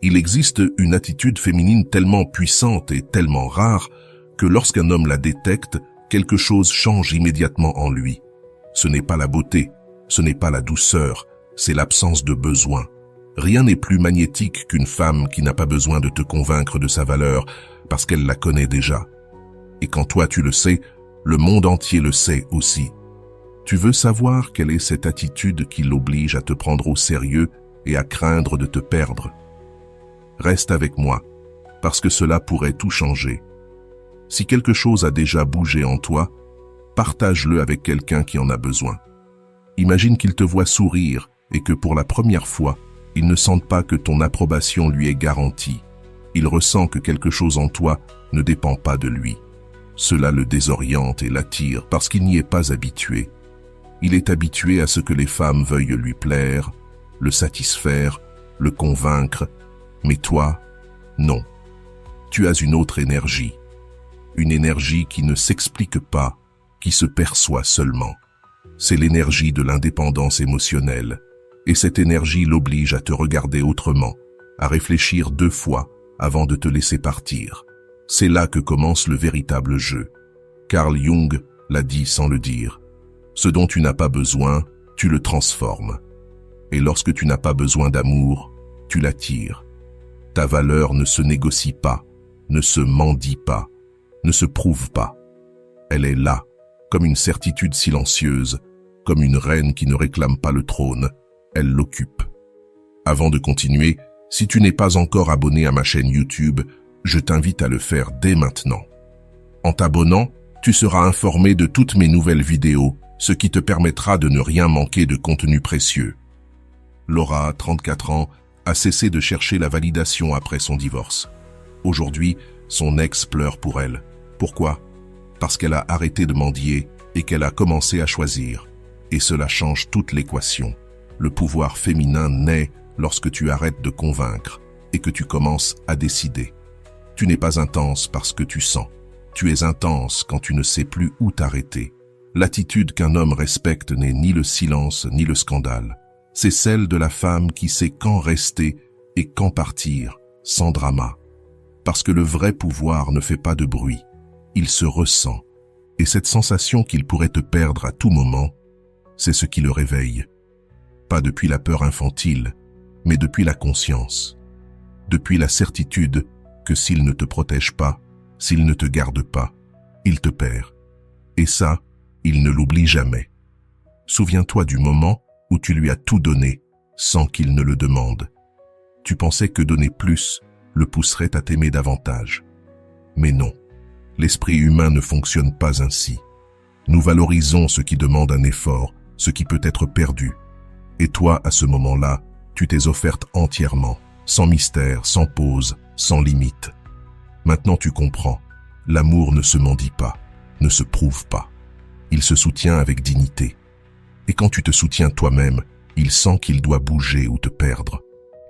Il existe une attitude féminine tellement puissante et tellement rare que lorsqu'un homme la détecte, quelque chose change immédiatement en lui. Ce n'est pas la beauté, ce n'est pas la douceur, c'est l'absence de besoin. Rien n'est plus magnétique qu'une femme qui n'a pas besoin de te convaincre de sa valeur parce qu'elle la connaît déjà. Et quand toi tu le sais, le monde entier le sait aussi. Tu veux savoir quelle est cette attitude qui l'oblige à te prendre au sérieux et à craindre de te perdre? Reste avec moi, parce que cela pourrait tout changer. Si quelque chose a déjà bougé en toi, partage-le avec quelqu'un qui en a besoin. Imagine qu'il te voit sourire et que pour la première fois, il ne sente pas que ton approbation lui est garantie. Il ressent que quelque chose en toi ne dépend pas de lui. Cela le désoriente et l'attire parce qu'il n'y est pas habitué. Il est habitué à ce que les femmes veuillent lui plaire, le satisfaire, le convaincre. Mais toi, non. Tu as une autre énergie. Une énergie qui ne s'explique pas, qui se perçoit seulement. C'est l'énergie de l'indépendance émotionnelle. Et cette énergie l'oblige à te regarder autrement, à réfléchir 2 fois avant de te laisser partir. C'est là que commence le véritable jeu. Carl Jung l'a dit sans le dire. Ce dont tu n'as pas besoin, tu le transformes. Et lorsque tu n'as pas besoin d'amour, tu l'attires. Ta valeur ne se négocie pas, ne se mendie pas, ne se prouve pas. Elle est là, comme une certitude silencieuse, comme une reine qui ne réclame pas le trône, elle l'occupe. Avant de continuer, si tu n'es pas encore abonné à ma chaîne YouTube, je t'invite à le faire dès maintenant. En t'abonnant, tu seras informé de toutes mes nouvelles vidéos, ce qui te permettra de ne rien manquer de contenu précieux. Laura, 34 ans, a cessé de chercher la validation après son divorce. Aujourd'hui, son ex pleure pour elle. Pourquoi? Parce qu'elle a arrêté de mendier et qu'elle a commencé à choisir. Et cela change toute l'équation. Le pouvoir féminin naît lorsque tu arrêtes de convaincre et que tu commences à décider. Tu n'es pas intense parce que tu sens. Tu es intense quand tu ne sais plus où t'arrêter. L'attitude qu'un homme respecte n'est ni le silence ni le scandale. C'est celle de la femme qui sait quand rester et quand partir, sans drama. Parce que le vrai pouvoir ne fait pas de bruit. Il se ressent. Et cette sensation qu'il pourrait te perdre à tout moment, c'est ce qui le réveille. Pas depuis la peur infantile, mais depuis la conscience. Depuis la certitude que s'il ne te protège pas, s'il ne te garde pas, il te perd. Et ça, il ne l'oublie jamais. Souviens-toi du moment où tu lui as tout donné sans qu'il ne le demande. Tu pensais que donner plus le pousserait à t'aimer davantage. Mais non, l'esprit humain ne fonctionne pas ainsi. Nous valorisons ce qui demande un effort, ce qui peut être perdu. Et toi, à ce moment-là, tu t'es offerte entièrement, sans mystère, sans pause, sans limite. Maintenant tu comprends, l'amour ne se mendie pas, ne se prouve pas. Il se soutient avec dignité. Et quand tu te soutiens toi-même, il sent qu'il doit bouger ou te perdre.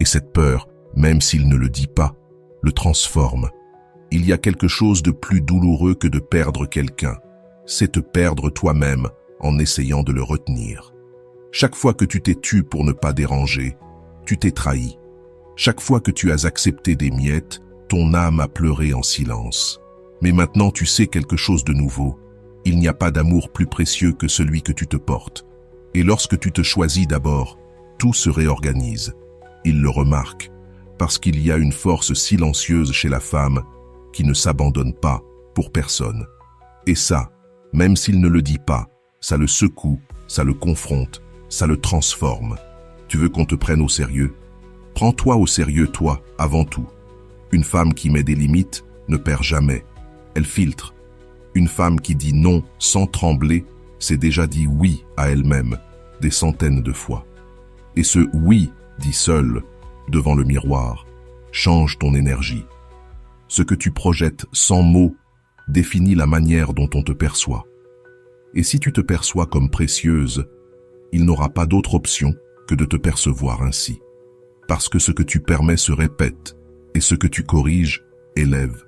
Et cette peur, même s'il ne le dit pas, le transforme. Il y a quelque chose de plus douloureux que de perdre quelqu'un. C'est te perdre toi-même en essayant de le retenir. Chaque fois que tu t'es tu pour ne pas déranger, tu t'es trahi. Chaque fois que tu as accepté des miettes, ton âme a pleuré en silence. Mais maintenant tu sais quelque chose de nouveau. Il n'y a pas d'amour plus précieux que celui que tu te portes. Et lorsque tu te choisis d'abord, tout se réorganise. Il le remarque, parce qu'il y a une force silencieuse chez la femme qui ne s'abandonne pas pour personne. Et ça, même s'il ne le dit pas, ça le secoue, ça le confronte, ça le transforme. Tu veux qu'on te prenne au sérieux? Prends-toi au sérieux, toi, avant tout. Une femme qui met des limites ne perd jamais. Elle filtre. Une femme qui dit non sans trembler s'est déjà dit oui à elle-même des centaines de fois. Et ce oui dit seul, devant le miroir, change ton énergie. Ce que tu projettes sans mots définit la manière dont on te perçoit. Et si tu te perçois comme précieuse, il n'aura pas d'autre option que de te percevoir ainsi. Parce que ce que tu permets se répète et ce que tu corriges élève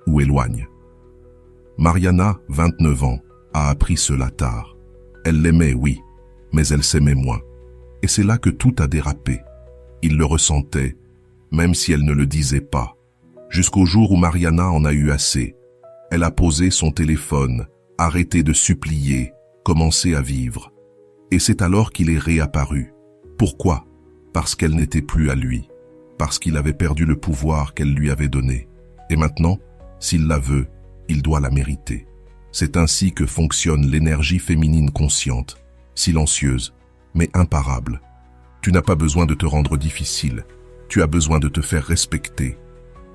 ou éloigne. Mariana, 29 ans, a appris cela tard. Elle l'aimait, oui, mais elle s'aimait moins. Et c'est là que tout a dérapé. Il le ressentait, même si elle ne le disait pas. Jusqu'au jour où Mariana en a eu assez. Elle a posé son téléphone, arrêté de supplier, commencé à vivre. Et c'est alors qu'il est réapparu. Pourquoi? Parce qu'elle n'était plus à lui. Parce qu'il avait perdu le pouvoir qu'elle lui avait donné. Et maintenant, s'il la veut, il doit la mériter. C'est ainsi que fonctionne l'énergie féminine consciente, silencieuse, mais imparable. Tu n'as pas besoin de te rendre difficile, tu as besoin de te faire respecter.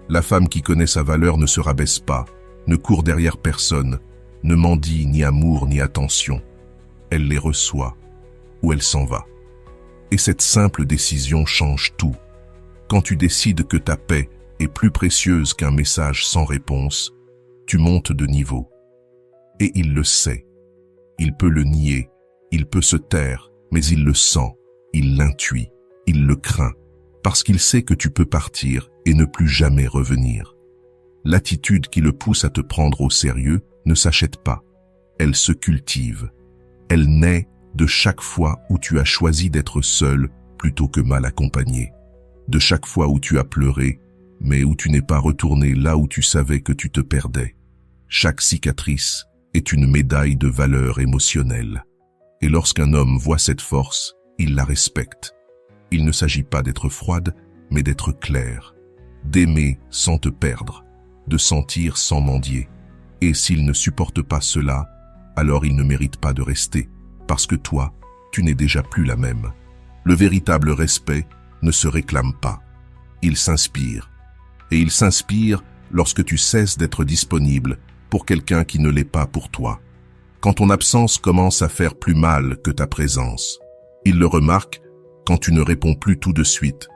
La femme qui connaît sa valeur ne se rabaisse pas, ne court derrière personne, ne mendie ni amour ni attention. Elle les reçoit, ou elle s'en va. Et cette simple décision change tout. Quand tu décides que ta paix est plus précieuse qu'un message sans réponse, tu montes de niveau. Et il le sait. Il peut le nier, il peut se taire, mais il le sent, il l'intuit, il le craint, parce qu'il sait que tu peux partir et ne plus jamais revenir. L'attitude qui le pousse à te prendre au sérieux ne s'achète pas. Elle se cultive. Elle naît de chaque fois où tu as choisi d'être seul plutôt que mal accompagné. De chaque fois où tu as pleuré, mais où tu n'es pas retourné là où tu savais que tu te perdais. Chaque cicatrice est une médaille de valeur émotionnelle. Et lorsqu'un homme voit cette force, il la respecte. Il ne s'agit pas d'être froide, mais d'être clair. D'aimer sans te perdre, de sentir sans mendier. Et s'il ne supporte pas cela, alors il ne mérite pas de rester, parce que toi, tu n'es déjà plus la même. Le véritable respect ne se réclame pas. Il s'inspire. Et il s'inspire lorsque tu cesses d'être disponible pour quelqu'un qui ne l'est pas pour toi. Quand ton absence commence à faire plus mal que ta présence. Il le remarque quand tu ne réponds plus tout de suite,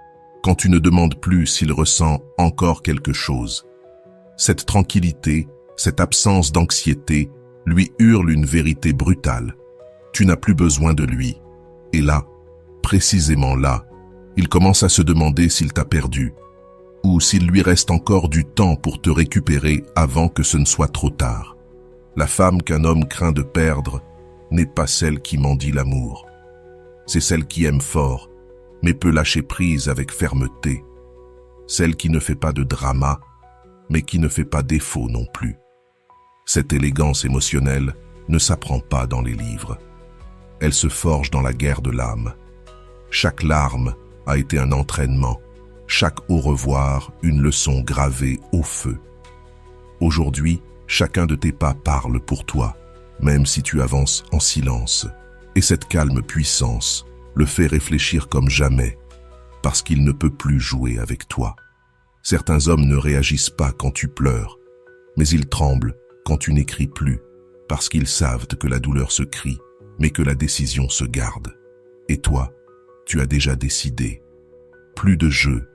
quand tu ne demandes plus s'il ressent encore quelque chose. Cette tranquillité, cette absence d'anxiété, lui hurle une vérité brutale. Tu n'as plus besoin de lui. Et là, précisément là, il commence à se demander s'il t'a perdu, ou s'il lui reste encore du temps pour te récupérer avant que ce ne soit trop tard. La femme qu'un homme craint de perdre n'est pas celle qui mendie l'amour. C'est celle qui aime fort, mais peut lâcher prise avec fermeté. Celle qui ne fait pas de drama, mais qui ne fait pas défaut non plus. Cette élégance émotionnelle ne s'apprend pas dans les livres. Elle se forge dans la guerre de l'âme. Chaque larme a été un entraînement, chaque au revoir une leçon gravée au feu. Aujourd'hui, chacun de tes pas parle pour toi, même si tu avances en silence. Et cette calme puissance le fait réfléchir comme jamais, parce qu'il ne peut plus jouer avec toi. Certains hommes ne réagissent pas quand tu pleures, mais ils tremblent quand tu n'écris plus, parce qu'ils savent que la douleur se crie, mais que la décision se garde. Et toi, tu as déjà décidé. Plus de jeu,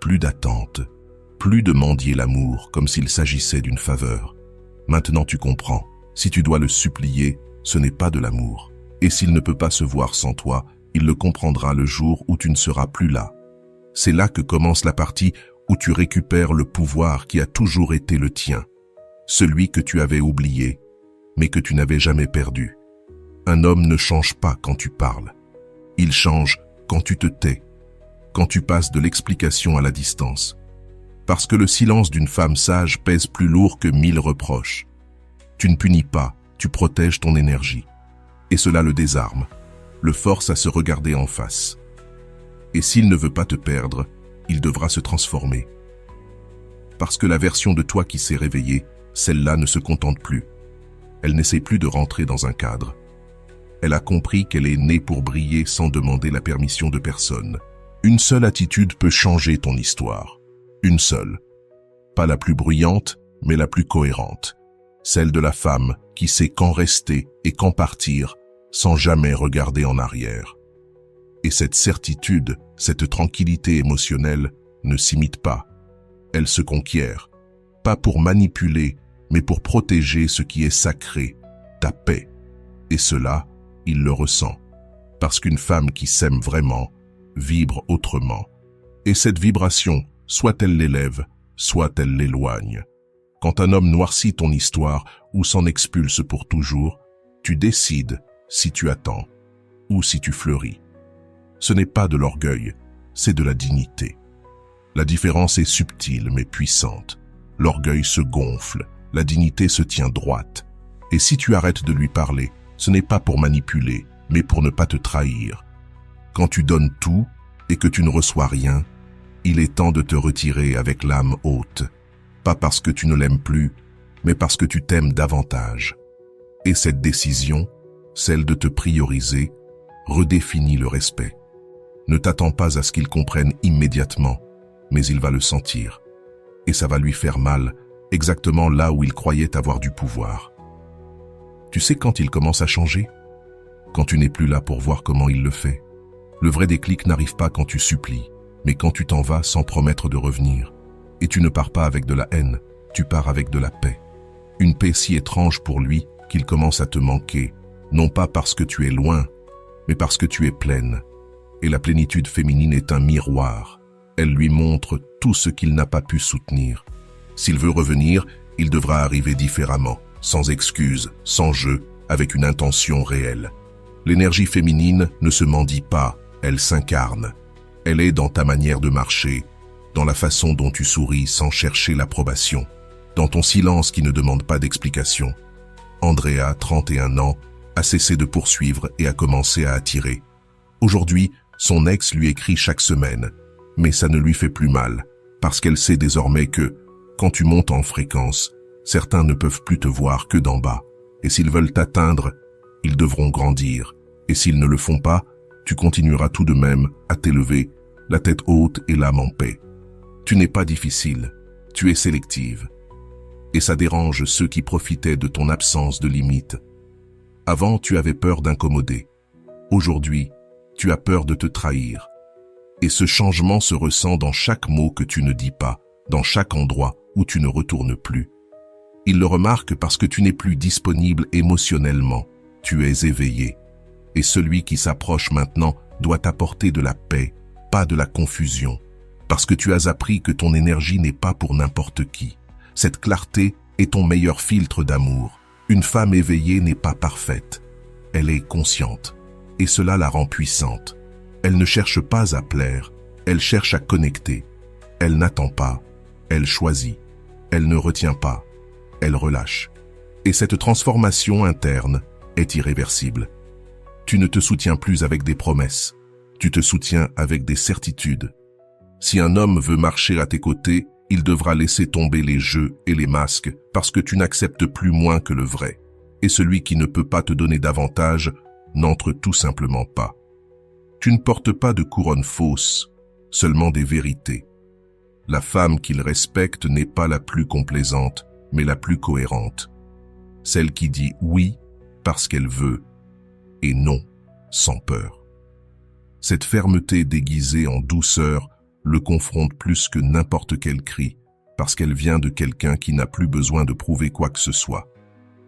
plus d'attente, plus de mendier l'amour comme s'il s'agissait d'une faveur. Maintenant tu comprends, si tu dois le supplier, ce n'est pas de l'amour. Et s'il ne peut pas se voir sans toi, il le comprendra le jour où tu ne seras plus là. C'est là que commence la partie où tu récupères le pouvoir qui a toujours été le tien, celui que tu avais oublié, mais que tu n'avais jamais perdu. Un homme ne change pas quand tu parles. Il change quand tu te tais, quand tu passes de l'explication à la distance. Parce que le silence d'une femme sage pèse plus lourd que 1000 reproches. Tu ne punis pas, tu protèges ton énergie. Et cela le désarme, le force à se regarder en face. Et s'il ne veut pas te perdre, il devra se transformer. Parce que la version de toi qui s'est réveillée, celle-là ne se contente plus. Elle n'essaie plus de rentrer dans un cadre. Elle a compris qu'elle est née pour briller sans demander la permission de personne. Une seule attitude peut changer ton histoire. Une seule. Pas la plus bruyante, mais la plus cohérente. Celle de la femme qui sait quand rester et quand partir, sans jamais regarder en arrière. Et cette certitude, cette tranquillité émotionnelle ne s'imite pas. Elle se conquiert, pas pour manipuler, mais pour protéger ce qui est sacré, ta paix. Et cela, il le ressent, parce qu'une femme qui s'aime vraiment vibre autrement. Et cette vibration, soit elle l'élève, soit elle l'éloigne. Quand un homme noircit ton histoire ou s'en expulse pour toujours, tu décides si tu attends ou si tu fleuris. Ce n'est pas de l'orgueil, c'est de la dignité. La différence est subtile mais puissante. L'orgueil se gonfle, la dignité se tient droite. Et si tu arrêtes de lui parler, ce n'est pas pour manipuler, mais pour ne pas te trahir. Quand tu donnes tout et que tu ne reçois rien, il est temps de te retirer avec l'âme haute. Pas parce que tu ne l'aimes plus, mais parce que tu t'aimes davantage. Et cette décision, celle de te prioriser, redéfinit le respect. Ne t'attends pas à ce qu'il comprenne immédiatement, mais il va le sentir. Et ça va lui faire mal, exactement là où il croyait avoir du pouvoir. Tu sais quand il commence à changer? Quand tu n'es plus là pour voir comment il le fait. Le vrai déclic n'arrive pas quand tu supplies, mais quand tu t'en vas sans promettre de revenir. Et tu ne pars pas avec de la haine, tu pars avec de la paix. Une paix si étrange pour lui qu'il commence à te manquer, non pas parce que tu es loin, mais parce que tu es pleine. Et la plénitude féminine est un miroir. Elle lui montre tout ce qu'il n'a pas pu soutenir. S'il veut revenir, il devra arriver différemment, sans excuses, sans jeu, avec une intention réelle. L'énergie féminine ne se mendie pas, elle s'incarne. Elle est dans ta manière de marcher, dans la façon dont tu souris sans chercher l'approbation, dans ton silence qui ne demande pas d'explication. Andrea, 31 ans, a cessé de poursuivre et a commencé à attirer. Aujourd'hui, son ex lui écrit chaque semaine, mais ça ne lui fait plus mal, parce qu'elle sait désormais que, quand tu montes en fréquence, certains ne peuvent plus te voir que d'en bas, et s'ils veulent t'atteindre, ils devront grandir, et s'ils ne le font pas, tu continueras tout de même à t'élever, la tête haute et l'âme en paix. Tu n'es pas difficile, tu es sélective. Et ça dérange ceux qui profitaient de ton absence de limite. Avant, tu avais peur d'incommoder. Aujourd'hui, tu as peur de te trahir. Et ce changement se ressent dans chaque mot que tu ne dis pas, dans chaque endroit où tu ne retournes plus. Il le remarque parce que tu n'es plus disponible émotionnellement, tu es éveillé. Et celui qui s'approche maintenant doit t'apporter de la paix, pas de la confusion, parce que tu as appris que ton énergie n'est pas pour n'importe qui. Cette clarté est ton meilleur filtre d'amour. Une femme éveillée n'est pas parfaite, elle est consciente, et cela la rend puissante. Elle ne cherche pas à plaire, elle cherche à connecter. Elle n'attend pas, elle choisit. Elle ne retient pas, elle relâche. Et cette transformation interne est irréversible. Tu ne te soutiens plus avec des promesses, tu te soutiens avec des certitudes. Si un homme veut marcher à tes côtés, il devra laisser tomber les jeux et les masques parce que tu n'acceptes plus moins que le vrai. Et celui qui ne peut pas te donner davantage n'entre tout simplement pas. Tu ne portes pas de couronne fausse, seulement des vérités. La femme qu'il respecte n'est pas la plus complaisante, mais la plus cohérente. Celle qui dit oui parce qu'elle veut et non sans peur. Cette fermeté déguisée en douceur le confronte plus que n'importe quel cri, parce qu'elle vient de quelqu'un qui n'a plus besoin de prouver quoi que ce soit.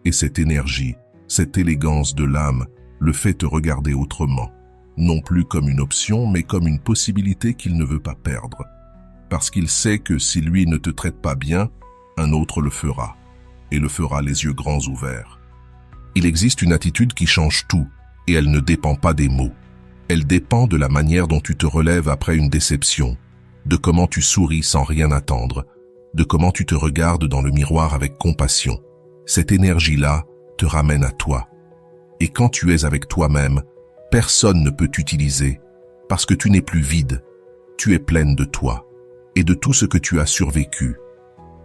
Et cette énergie, cette élégance de l'âme, le fait te regarder autrement, non plus comme une option, mais comme une possibilité qu'il ne veut pas perdre. Parce qu'il sait que si lui ne te traite pas bien, un autre le fera, et le fera les yeux grands ouverts. Il existe une attitude qui change tout, et elle ne dépend pas des mots. Elle dépend de la manière dont tu te relèves après une déception, de comment tu souris sans rien attendre, de comment tu te regardes dans le miroir avec compassion. Cette énergie-là te ramène à toi. Et quand tu es avec toi-même, personne ne peut t'utiliser parce que tu n'es plus vide. Tu es pleine de toi et de tout ce que tu as survécu.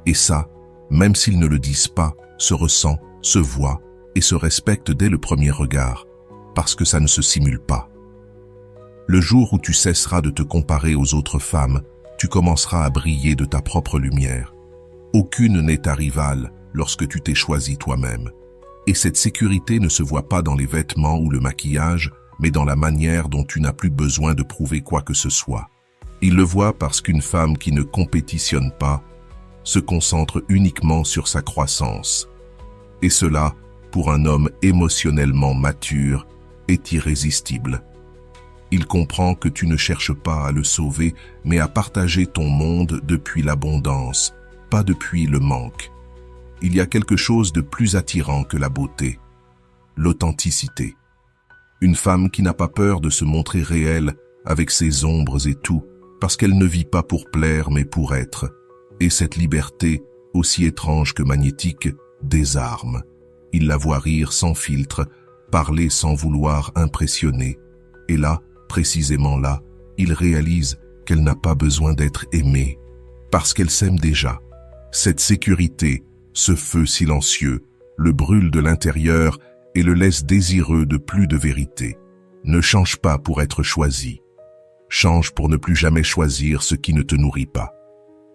Et ça, même s'ils ne le disent pas, se ressent, se voit et se respecte dès le premier regard, parce que ça ne se simule pas. Le jour où tu cesseras de te comparer aux autres femmes, tu commenceras à briller de ta propre lumière. Aucune n'est ta rivale lorsque tu t'es choisi toi-même. Et cette sécurité ne se voit pas dans les vêtements ou le maquillage, mais dans la manière dont tu n'as plus besoin de prouver quoi que ce soit. Il le voit parce qu'une femme qui ne compétitionne pas se concentre uniquement sur sa croissance. Et cela, pour un homme émotionnellement mature, est irrésistible. Il comprend que tu ne cherches pas à le sauver, mais à partager ton monde depuis l'abondance, pas depuis le manque. Il y a quelque chose de plus attirant que la beauté, l'authenticité. Une femme qui n'a pas peur de se montrer réelle avec ses ombres et tout, parce qu'elle ne vit pas pour plaire mais pour être. Et cette liberté, aussi étrange que magnétique, désarme. Il la voit rire sans filtre, parler sans vouloir impressionner. Et là, précisément là, il réalise qu'elle n'a pas besoin d'être aimée, parce qu'elle s'aime déjà. Cette sécurité, ce feu silencieux, le brûle de l'intérieur et le laisse désireux de plus de vérité. Ne change pas pour être choisi. Change pour ne plus jamais choisir ce qui ne te nourrit pas.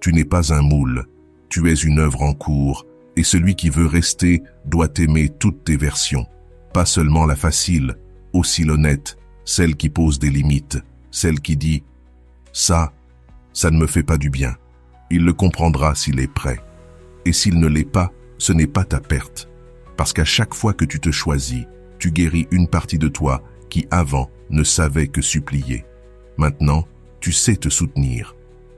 Tu n'es pas un moule, tu es une œuvre en cours, et celui qui veut rester doit aimer toutes tes versions. Pas seulement la facile, aussi l'honnête, celle qui pose des limites, celle qui dit « ça ne me fait pas du bien ». Il le comprendra s'il est prêt. Et s'il ne l'est pas, ce n'est pas ta perte. Parce qu'à chaque fois que tu te choisis, tu guéris une partie de toi qui avant ne savait que supplier. Maintenant, tu sais te soutenir.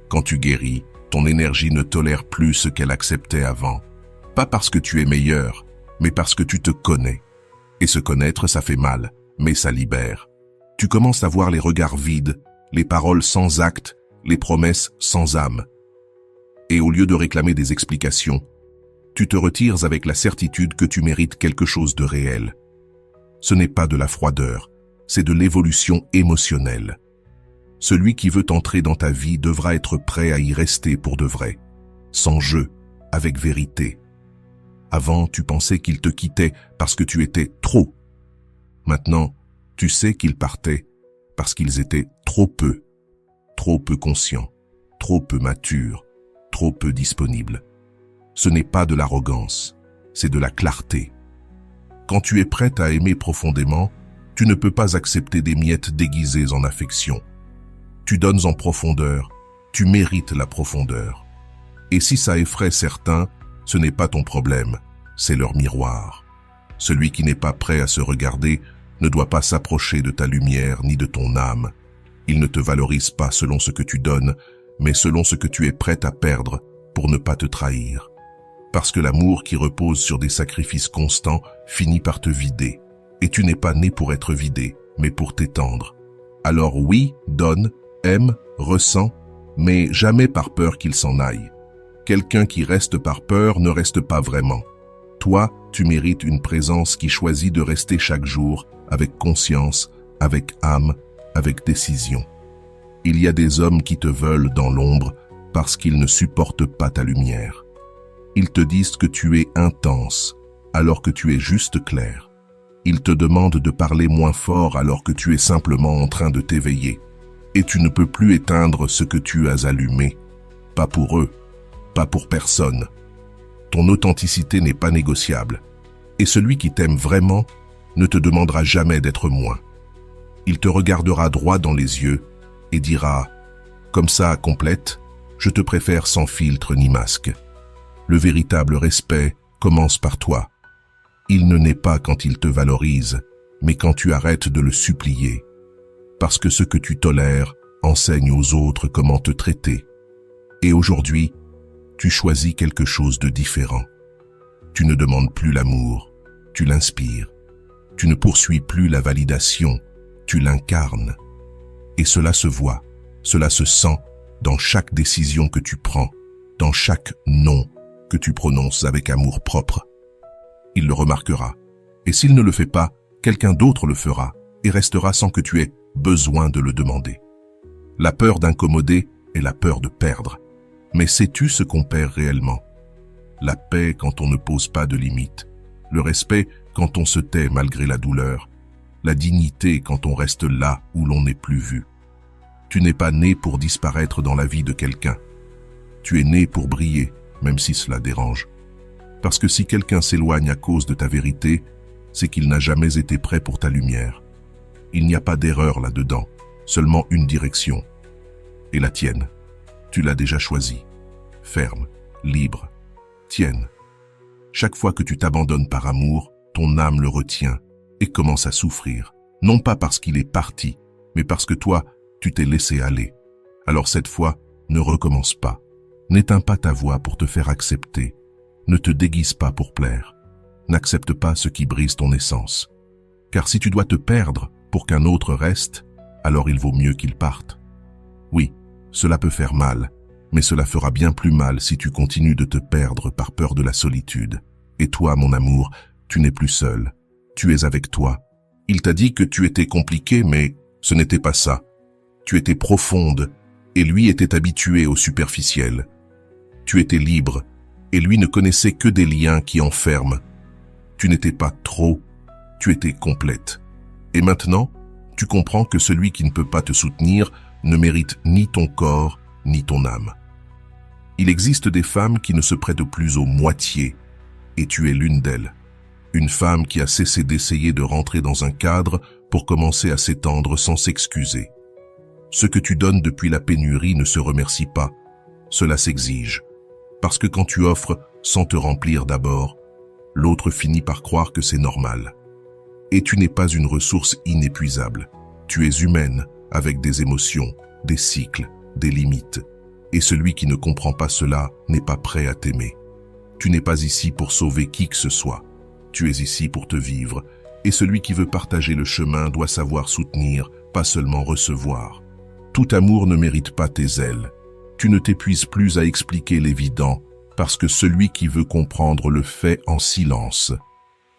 Quand tu guéris, ton énergie ne tolère plus ce qu'elle acceptait avant. Pas parce que tu es meilleur, mais parce que tu te connais. Et se connaître, ça fait mal, mais ça libère. Tu commences à voir les regards vides, les paroles sans acte, les promesses sans âme. Et au lieu de réclamer des explications, tu te retires avec la certitude que tu mérites quelque chose de réel. Ce n'est pas de la froideur, c'est de l'évolution émotionnelle. Celui qui veut entrer dans ta vie devra être prêt à y rester pour de vrai, sans jeu, avec vérité. Avant, tu pensais qu'il te quittait parce que tu étais trop. Maintenant, tu sais qu'ils partaient parce qu'ils étaient trop peu conscients, trop peu matures, trop peu disponibles. Ce n'est pas de l'arrogance, c'est de la clarté. Quand tu es prête à aimer profondément, tu ne peux pas accepter des miettes déguisées en affection. Tu donnes en profondeur, tu mérites la profondeur. Et si ça effraie certains, ce n'est pas ton problème, c'est leur miroir. Celui qui n'est pas prêt à se regarder ne doit pas s'approcher de ta lumière ni de ton âme. Il ne te valorise pas selon ce que tu donnes, mais selon ce que tu es prête à perdre pour ne pas te trahir. Parce que l'amour qui repose sur des sacrifices constants finit par te vider. Et tu n'es pas né pour être vidé, mais pour t'étendre. Alors oui, donne, aime, ressens, mais jamais par peur qu'il s'en aille. Quelqu'un qui reste par peur ne reste pas vraiment. Toi, tu mérites une présence qui choisit de rester chaque jour avec conscience, avec âme, avec décision. Il y a des hommes qui te veulent dans l'ombre parce qu'ils ne supportent pas ta lumière. Ils te disent que tu es intense, alors que tu es juste clair. Ils te demandent de parler moins fort alors que tu es simplement en train de t'éveiller. Et tu ne peux plus éteindre ce que tu as allumé. Pas pour eux, pas pour personne. Ton authenticité n'est pas négociable. Et celui qui t'aime vraiment ne te demandera jamais d'être moins. Il te regardera droit dans les yeux et dira « Comme ça, complète, je te préfère sans filtre ni masque. » Le véritable respect commence par toi. Il ne naît pas quand il te valorise, mais quand tu arrêtes de le supplier. Parce que ce que tu tolères enseigne aux autres comment te traiter. Et aujourd'hui, tu choisis quelque chose de différent. Tu ne demandes plus l'amour, tu l'inspires. Tu ne poursuis plus la validation, tu l'incarnes. Et cela se voit, cela se sent dans chaque décision que tu prends, dans chaque non que tu prononces avec amour propre. Il le remarquera. Et s'il ne le fait pas, quelqu'un d'autre le fera et restera sans que tu aies besoin de le demander. La peur d'incommoder est la peur de perdre. Mais sais-tu ce qu'on perd réellement? La paix quand on ne pose pas de limites, le respect quand on se tait malgré la douleur, la dignité quand on reste là où l'on n'est plus vu. Tu n'es pas né pour disparaître dans la vie de quelqu'un. Tu es né pour briller, même si cela dérange. Parce que si quelqu'un s'éloigne à cause de ta vérité, c'est qu'il n'a jamais été prêt pour ta lumière. Il n'y a pas d'erreur là-dedans, seulement une direction. Et la tienne, tu l'as déjà choisie. Ferme, libre, tienne. Chaque fois que tu t'abandonnes par amour, ton âme le retient et commence à souffrir. Non pas parce qu'il est parti, mais parce que toi, tu t'es laissé aller. Alors cette fois, ne recommence pas. N'éteins pas ta voix pour te faire accepter. Ne te déguise pas pour plaire. N'accepte pas ce qui brise ton essence. Car si tu dois te perdre pour qu'un autre reste, alors il vaut mieux qu'il parte. Oui, Cela peut faire mal, mais cela fera bien plus mal si tu continues de te perdre par peur de la solitude. Et toi, mon amour, tu n'es plus seul. Tu es avec toi. Il t'a dit que tu étais compliqué, mais ce n'était pas ça. Tu étais profonde, et lui était habitué au superficiel. Tu étais libre, et lui ne connaissait que des liens qui enferment. Tu n'étais pas trop, tu étais complète. Et maintenant, tu comprends que celui qui ne peut pas te soutenir ne mérite ni ton corps, ni ton âme. Il existe des femmes qui ne se prêtent plus aux moitiés, et tu es l'une d'elles. Une femme qui a cessé d'essayer de rentrer dans un cadre pour commencer à s'étendre sans s'excuser. Ce que tu donnes depuis la pénurie ne se remercie pas, cela s'exige. Parce que quand tu offres sans te remplir d'abord, l'autre finit par croire que c'est normal. Et tu n'es pas une ressource inépuisable. Tu es humaine, avec des émotions, des cycles, des limites. Et celui qui ne comprend pas cela n'est pas prêt à t'aimer. Tu n'es pas ici pour sauver qui que ce soit. Tu es ici pour te vivre. Et celui qui veut partager le chemin doit savoir soutenir, pas seulement recevoir. Tout amour ne mérite pas tes ailes. Tu ne t'épuises plus à expliquer l'évident, parce que celui qui veut comprendre le fait en silence.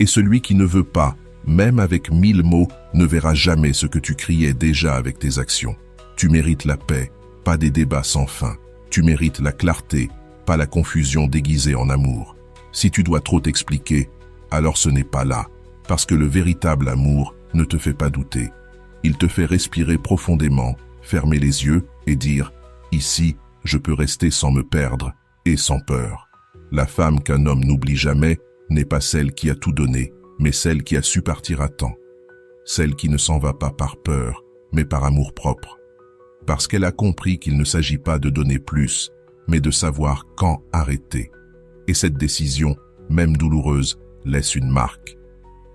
Et celui qui ne veut pas, même avec 1000 mots, ne verra jamais ce que tu criais déjà avec tes actions. Tu mérites la paix, pas des débats sans fin. Tu mérites la clarté, pas la confusion déguisée en amour. Si tu dois trop t'expliquer, alors ce n'est pas là, parce que le véritable amour ne te fait pas douter. Il te fait respirer profondément, fermer les yeux et dire « Ici, je peux rester sans me perdre et sans peur. » La femme qu'un homme n'oublie jamais n'est pas celle qui a tout donné, mais celle qui a su partir à temps. Celle qui ne s'en va pas par peur, mais par amour-propre. Parce qu'elle a compris qu'il ne s'agit pas de donner plus, mais de savoir quand arrêter. Et cette décision, même douloureuse, laisse une marque.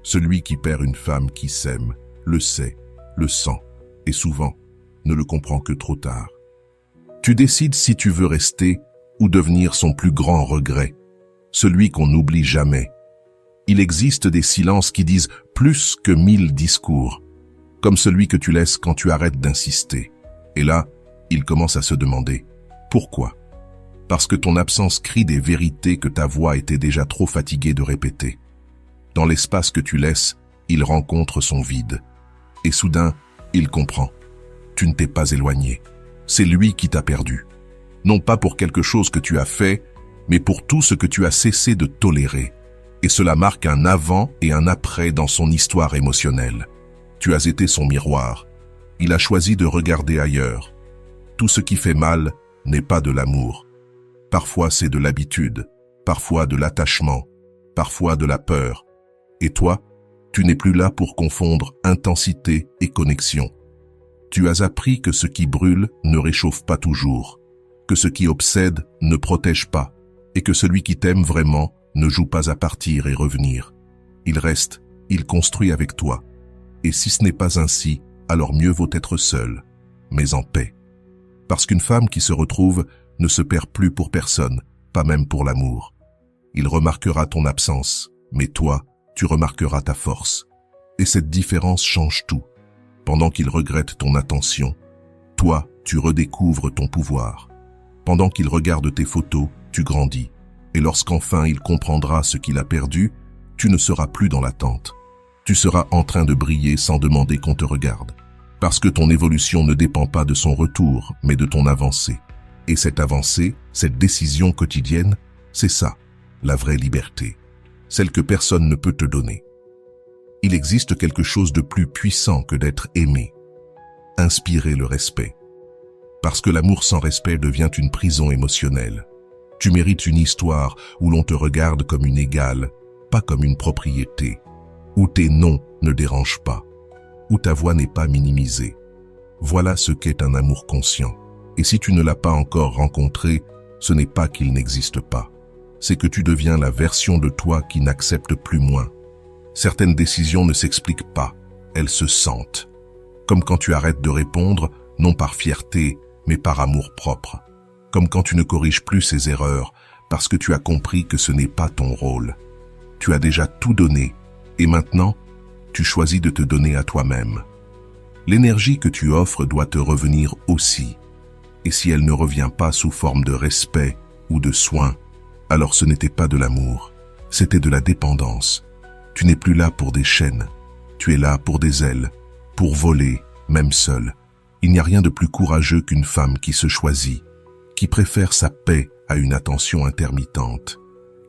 Celui qui perd une femme qui s'aime, le sait, le sent, et souvent, ne le comprend que trop tard. Tu décides si tu veux rester ou devenir son plus grand regret, celui qu'on n'oublie jamais. Il existe des silences qui disent plus que 1000 discours, comme celui que tu laisses quand tu arrêtes d'insister. Et là, il commence à se demander « Pourquoi ?» Parce que ton absence crie des vérités que ta voix était déjà trop fatiguée de répéter. Dans l'espace que tu laisses, il rencontre son vide. Et soudain, il comprend. Tu ne t'es pas éloigné. C'est lui qui t'a perdu. Non pas pour quelque chose que tu as fait, mais pour tout ce que tu as cessé de tolérer. Et cela marque un avant et un après dans son histoire émotionnelle. Tu as été son miroir. Il a choisi de regarder ailleurs. Tout ce qui fait mal n'est pas de l'amour. Parfois c'est de l'habitude, parfois de l'attachement, parfois de la peur. Et toi, tu n'es plus là pour confondre intensité et connexion. Tu as appris que ce qui brûle ne réchauffe pas toujours, que ce qui obsède ne protège pas, et que celui qui t'aime vraiment ne joue pas à partir et revenir. Il reste, il construit avec toi. Et si ce n'est pas ainsi, alors mieux vaut être seul, mais en paix. Parce qu'une femme qui se retrouve ne se perd plus pour personne, pas même pour l'amour. Il remarquera ton absence, mais toi, tu remarqueras ta force. Et cette différence change tout. Pendant qu'il regrette ton attention, toi, tu redécouvres ton pouvoir. Pendant qu'il regarde tes photos, tu grandis. Et lorsqu'enfin il comprendra ce qu'il a perdu, tu ne seras plus dans l'attente. Tu seras en train de briller sans demander qu'on te regarde. Parce que ton évolution ne dépend pas de son retour, mais de ton avancée. Et cette avancée, cette décision quotidienne, c'est ça, la vraie liberté. Celle que personne ne peut te donner. Il existe quelque chose de plus puissant que d'être aimé. Inspirer le respect. Parce que l'amour sans respect devient une prison émotionnelle. Tu mérites une histoire où l'on te regarde comme une égale, pas comme une propriété. Où tes noms ne dérangent pas. Où ta voix n'est pas minimisée. Voilà ce qu'est un amour conscient. Et si tu ne l'as pas encore rencontré, ce n'est pas qu'il n'existe pas. C'est que tu deviens la version de toi qui n'accepte plus moins. Certaines décisions ne s'expliquent pas, elles se sentent. Comme quand tu arrêtes de répondre, non par fierté, mais par amour propre. Comme quand tu ne corriges plus ses erreurs, parce que tu as compris que ce n'est pas ton rôle. Tu as déjà tout donné, et maintenant, tu choisis de te donner à toi-même. L'énergie que tu offres doit te revenir aussi. Et si elle ne revient pas sous forme de respect ou de soin, alors ce n'était pas de l'amour, c'était de la dépendance. Tu n'es plus là pour des chaînes, tu es là pour des ailes, pour voler, même seule. Il n'y a rien de plus courageux qu'une femme qui se choisit, qui préfère sa paix à une attention intermittente,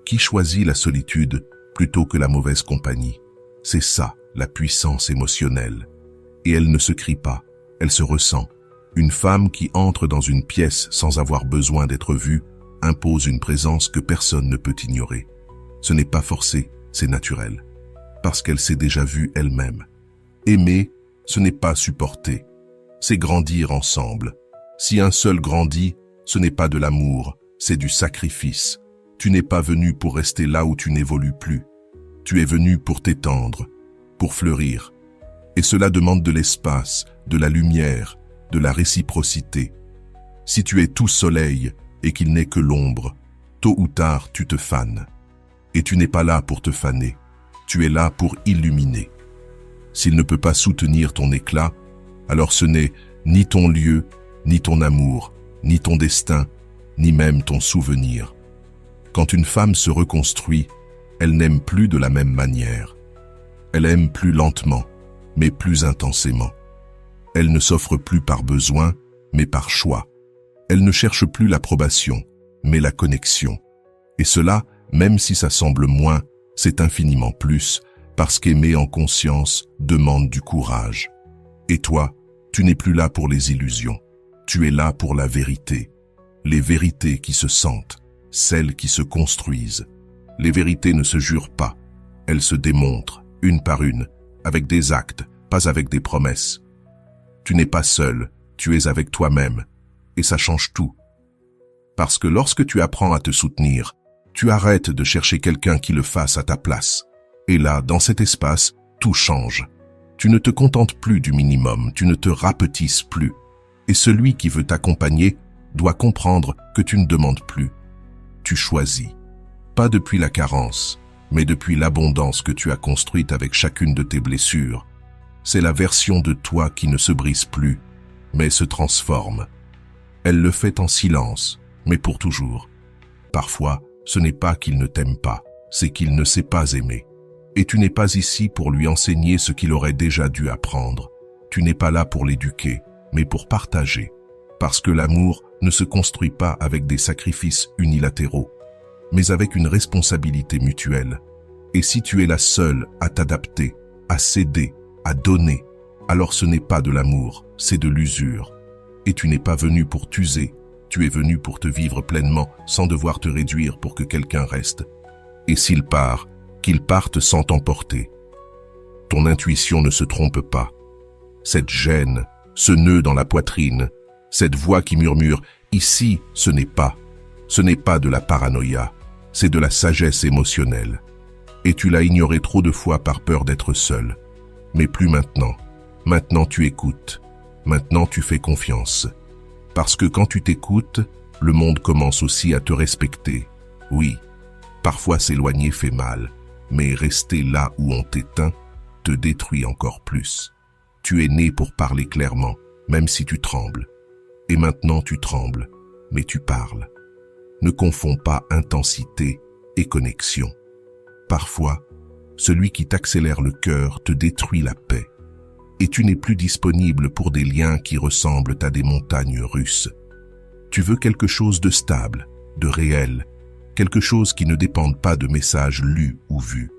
qui choisit la solitude plutôt que la mauvaise compagnie. C'est ça, la puissance émotionnelle. Et elle ne se crie pas, elle se ressent. Une femme qui entre dans une pièce sans avoir besoin d'être vue impose une présence que personne ne peut ignorer. Ce n'est pas forcé, c'est naturel, parce qu'elle s'est déjà vue elle-même. Aimer, ce n'est pas supporter, c'est grandir ensemble. Si un seul grandit, ce n'est pas de l'amour, c'est du sacrifice. Tu n'es pas venu pour rester là où tu n'évolues plus. Tu es venu pour t'étendre, pour fleurir. Et cela demande de l'espace, de la lumière, de la réciprocité. Si tu es tout soleil et qu'il n'est que l'ombre, tôt ou tard tu te fanes. Et tu n'es pas là pour te faner, tu es là pour illuminer. S'il ne peut pas soutenir ton éclat, alors ce n'est ni ton lieu, ni ton amour, ni ton destin, ni même ton souvenir. Quand une femme se reconstruit, elle n'aime plus de la même manière. Elle aime plus lentement, mais plus intensément. Elle ne s'offre plus par besoin, mais par choix. Elle ne cherche plus l'approbation, mais la connexion. Et cela, même si ça semble moins, c'est infiniment plus, parce qu'aimer en conscience demande du courage. Et toi, tu n'es plus là pour les illusions. Tu es là pour la vérité. Les vérités qui se sentent, celles qui se construisent. Les vérités ne se jurent pas. Elles se démontrent, une par une, avec des actes, pas avec des promesses. Tu n'es pas seul, tu es avec toi-même. Et ça change tout. Parce que lorsque tu apprends à te soutenir, tu arrêtes de chercher quelqu'un qui le fasse à ta place. Et là, dans cet espace, tout change. Tu ne te contentes plus du minimum, tu ne te rapetisses plus. Et celui qui veut t'accompagner doit comprendre que tu ne demandes plus. Tu choisis. Pas depuis la carence, mais depuis l'abondance que tu as construite avec chacune de tes blessures. C'est la version de toi qui ne se brise plus, mais se transforme. Elle le fait en silence, mais pour toujours. Parfois, ce n'est pas qu'il ne t'aime pas, c'est qu'il ne sait pas aimer. Et tu n'es pas ici pour lui enseigner ce qu'il aurait déjà dû apprendre. Tu n'es pas là pour l'éduquer, mais pour partager. Parce que l'amour ne se construit pas avec des sacrifices unilatéraux, mais avec une responsabilité mutuelle. Et si tu es la seule à t'adapter, à céder, à donner, alors ce n'est pas de l'amour, c'est de l'usure. Et tu n'es pas venu pour t'user, tu es venu pour te vivre pleinement sans devoir te réduire pour que quelqu'un reste. Et s'il part, qu'il parte sans t'emporter. Ton intuition ne se trompe pas. Cette gêne, ce nœud dans la poitrine, cette voix qui murmure « ici, ce n'est pas de la paranoïa, c'est de la sagesse émotionnelle. » Et tu l'as ignoré trop de fois par peur d'être seul. Mais plus maintenant. Maintenant tu écoutes. Maintenant tu fais confiance. Parce que quand tu t'écoutes, le monde commence aussi à te respecter. Oui, parfois s'éloigner fait mal, mais rester là où on t'éteint te détruit encore plus. Tu es né pour parler clairement, même si tu trembles. Et maintenant tu trembles, mais tu parles. Ne confonds pas intensité et connexion. Parfois, celui qui t'accélère le cœur te détruit la paix. Et tu n'es plus disponible pour des liens qui ressemblent à des montagnes russes. Tu veux quelque chose de stable, de réel, quelque chose qui ne dépende pas de messages lus ou vus,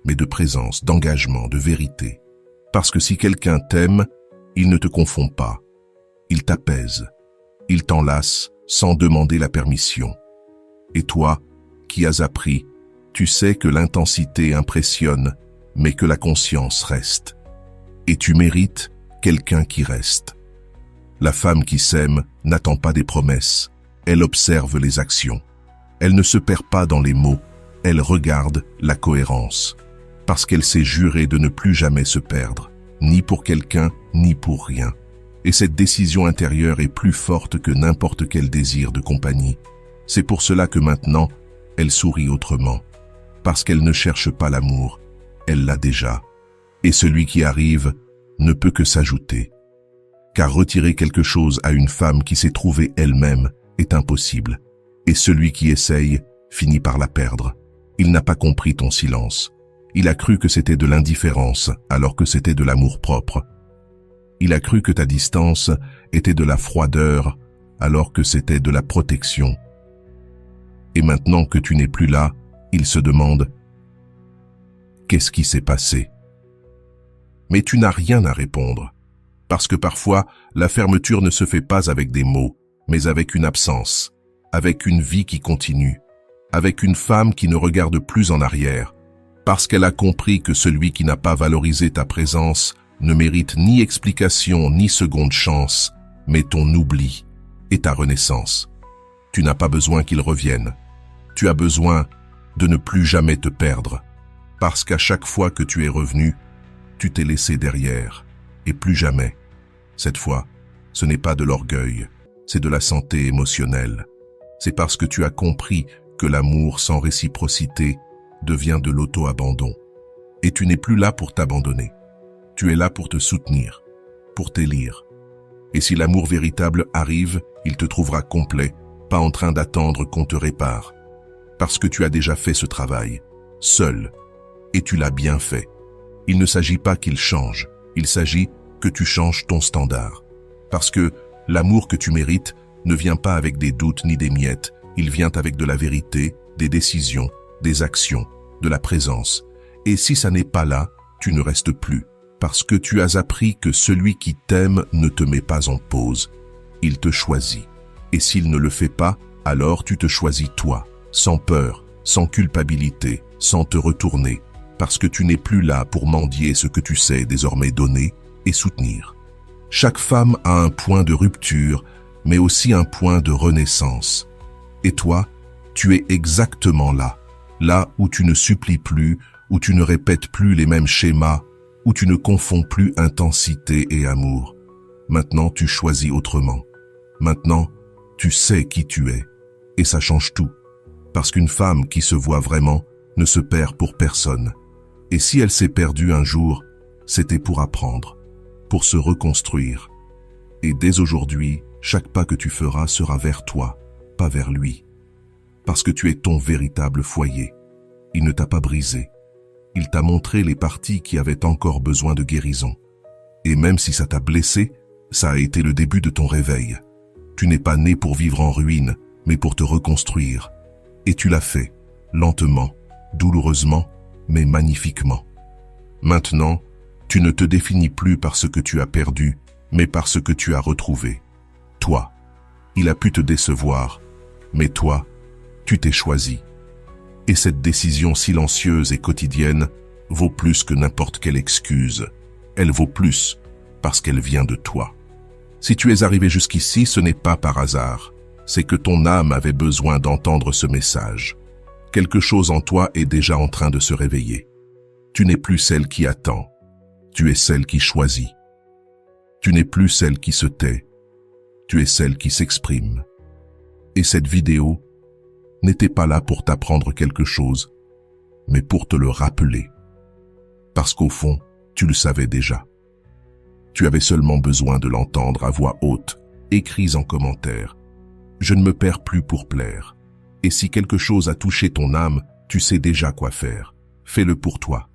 mais de présence, d'engagement, de vérité. Parce que si quelqu'un t'aime, il ne te confond pas. Il t'apaise. Il t'enlace sans demander la permission. Et toi, qui as appris, tu sais que l'intensité impressionne, mais que la conscience reste. Et tu mérites quelqu'un qui reste. La femme qui s'aime n'attend pas des promesses, elle observe les actions. Elle ne se perd pas dans les mots, elle regarde la cohérence. Parce qu'elle s'est jurée de ne plus jamais se perdre, ni pour quelqu'un, ni pour rien. Et cette décision intérieure est plus forte que n'importe quel désir de compagnie. C'est pour cela que maintenant, elle sourit autrement. Parce qu'elle ne cherche pas l'amour, elle l'a déjà. Et celui qui arrive ne peut que s'ajouter. car retirer quelque chose à une femme qui s'est trouvée elle-même est impossible. Et celui qui essaye finit par la perdre. Il n'a pas compris ton silence. Il a cru que c'était de l'indifférence, alors que c'était de l'amour-propre. Il a cru que ta distance était de la froideur, alors que c'était de la protection. Et maintenant que tu n'es plus là, il se demande « Qu'est-ce qui s'est passé ?» Mais tu n'as rien à répondre, parce que parfois, la fermeture ne se fait pas avec des mots, mais avec une absence, avec une vie qui continue, avec une femme qui ne regarde plus en arrière, parce qu'elle a compris que celui qui n'a pas valorisé ta présence ne mérite ni explication ni seconde chance, mais ton oubli et ta renaissance. Tu n'as pas besoin qu'il revienne. Tu as besoin de ne plus jamais te perdre, parce qu'à chaque fois que tu es revenu, tu t'es laissé derrière, et plus jamais. Cette fois, ce n'est pas de l'orgueil, c'est de la santé émotionnelle. C'est parce que tu as compris que l'amour sans réciprocité devient de l'auto-abandon. Et tu n'es plus là pour t'abandonner. Tu es là pour te soutenir, pour t'élire. Et si l'amour véritable arrive, il te trouvera complet, pas en train d'attendre qu'on te répare. Parce que tu as déjà fait ce travail, seul, et tu l'as bien fait. Il ne s'agit pas qu'il change, il s'agit que tu changes ton standard. Parce que l'amour que tu mérites ne vient pas avec des doutes ni des miettes, il vient avec de la vérité, des décisions, des actions, de la présence. Et si ça n'est pas là, tu ne restes plus, parce que tu as appris que celui qui t'aime ne te met pas en pause. Il te choisit. Et s'il ne le fait pas, alors tu te choisis toi, sans peur, sans culpabilité, sans te retourner, parce que tu n'es plus là pour mendier ce que tu sais désormais donner et soutenir. Chaque femme a un point de rupture, mais aussi un point de renaissance. Et toi, tu es exactement là, là où tu ne supplies plus, où tu ne répètes plus les mêmes schémas, où tu ne confonds plus intensité et amour. Maintenant, tu choisis autrement. Maintenant, tu sais qui tu es. Et ça change tout. Parce qu'une femme qui se voit vraiment ne se perd pour personne. Et si elle s'est perdue un jour, c'était pour apprendre, pour se reconstruire. Et dès aujourd'hui, chaque pas que tu feras sera vers toi, pas vers lui. Parce que tu es ton véritable foyer. Il ne t'a pas brisé. Il t'a montré les parties qui avaient encore besoin de guérison. Et même si ça t'a blessé, ça a été le début de ton réveil. Tu n'es pas né pour vivre en ruine, mais pour te reconstruire. Et tu l'as fait, lentement, douloureusement, mais magnifiquement. Maintenant, tu ne te définis plus par ce que tu as perdu, mais par ce que tu as retrouvé. Toi, il a pu te décevoir, mais toi, tu t'es choisi. Et cette décision silencieuse et quotidienne vaut plus que n'importe quelle excuse. Elle vaut plus parce qu'elle vient de toi. Si tu es arrivé jusqu'ici, ce n'est pas par hasard. C'est que ton âme avait besoin d'entendre ce message. Quelque chose en toi est déjà en train de se réveiller. Tu n'es plus celle qui attend. Tu es celle qui choisit. Tu n'es plus celle qui se tait. Tu es celle qui s'exprime. Et cette vidéo n'était pas là pour t'apprendre quelque chose, mais pour te le rappeler. Parce qu'au fond, tu le savais déjà. Tu avais seulement besoin de l'entendre à voix haute, écrit en commentaire. Je ne me perds plus pour plaire. Et si quelque chose a touché ton âme, tu sais déjà quoi faire. Fais-le pour toi.